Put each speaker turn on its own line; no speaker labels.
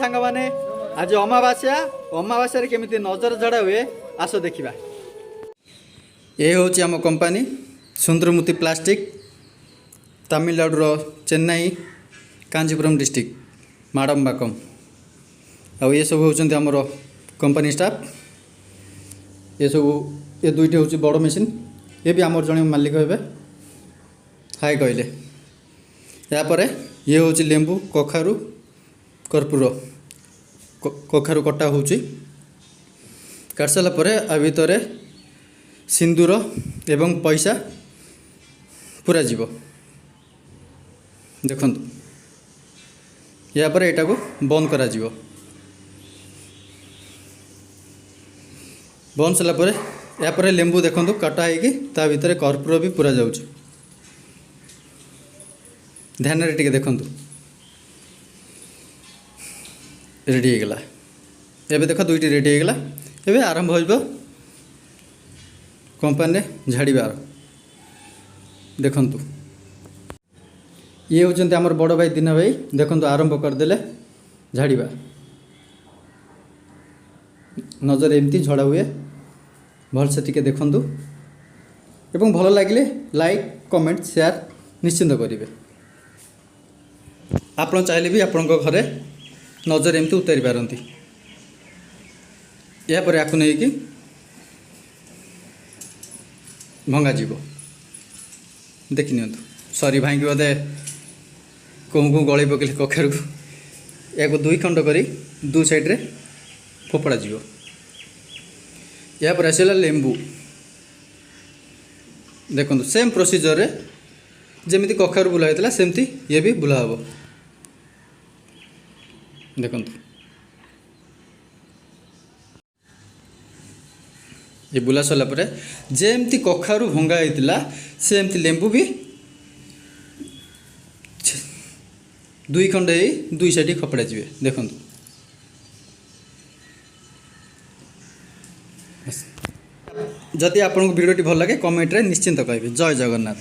सांग माने आज अमावास्या अमावास्या केमिति नजर झड़ा हुए आस देखा। ये हूँ आम कंपानी सुंदरमुती प्लास्टिक तमिलनाडुर चेन्नई कांचीपुरम डिस्ट्रिक्ट माडम्बाकम आ ये सब होती आमर कंपानी स्टाफ। ये सब ये दुईटी हूँ बड़ मेसीन ये भी आमर जड़े मालिक हे हाय कहले। यापर ये हूँ लेंबू कखारू कर्पूर कखारू कटा हो काट सारा पर आ भितर सिंदूर एवं पैसा पूरा जीव देखु यापर यहाँ को बंद करा जीव। बंद सारापर यापर लेंबू देखु काटा है ता भितर कर्पूर भी पूरा जाऊँ। ध्यान रे टिके देखु रेडी हो गला। एबे देख दुईटी रेडी हो गला। एबे आरंभ हो कंपानी झाड़ीबार देखु। ये होचंती हमर बड़ भाई दिन भाई देखु आरंभ करदेले झाड़ीबा। नजर एमती झड़ा हुए भल से टिके देखु एवं भल लगे लाइक कमेंट शेयर निश्चिंत करेंगे। आपण चाहले भी आपण घरे नजर एमती उतारी पारती। यापर या नहीं भंगा जीव देखि नि सरी भाई बोधे कौन कौन गले पकड़े कखार को या दुई खंड कर दु साइड रे फोपड़ा जीव। यापर आसला लेंबू देखो सेम प्रोसीजर रे जमी कखार बुला होता सेमती ये भी बुला हम देखु। ये बुला सरला पर जेमती कखारू भंगा होता सेमती लेंबू भी दुई खंड दुई साइड खपड़ा जी देखु। जदि आपको वीडियो भल लगे कमेंट रे निश्चिंत कहे। जय जगन्नाथ।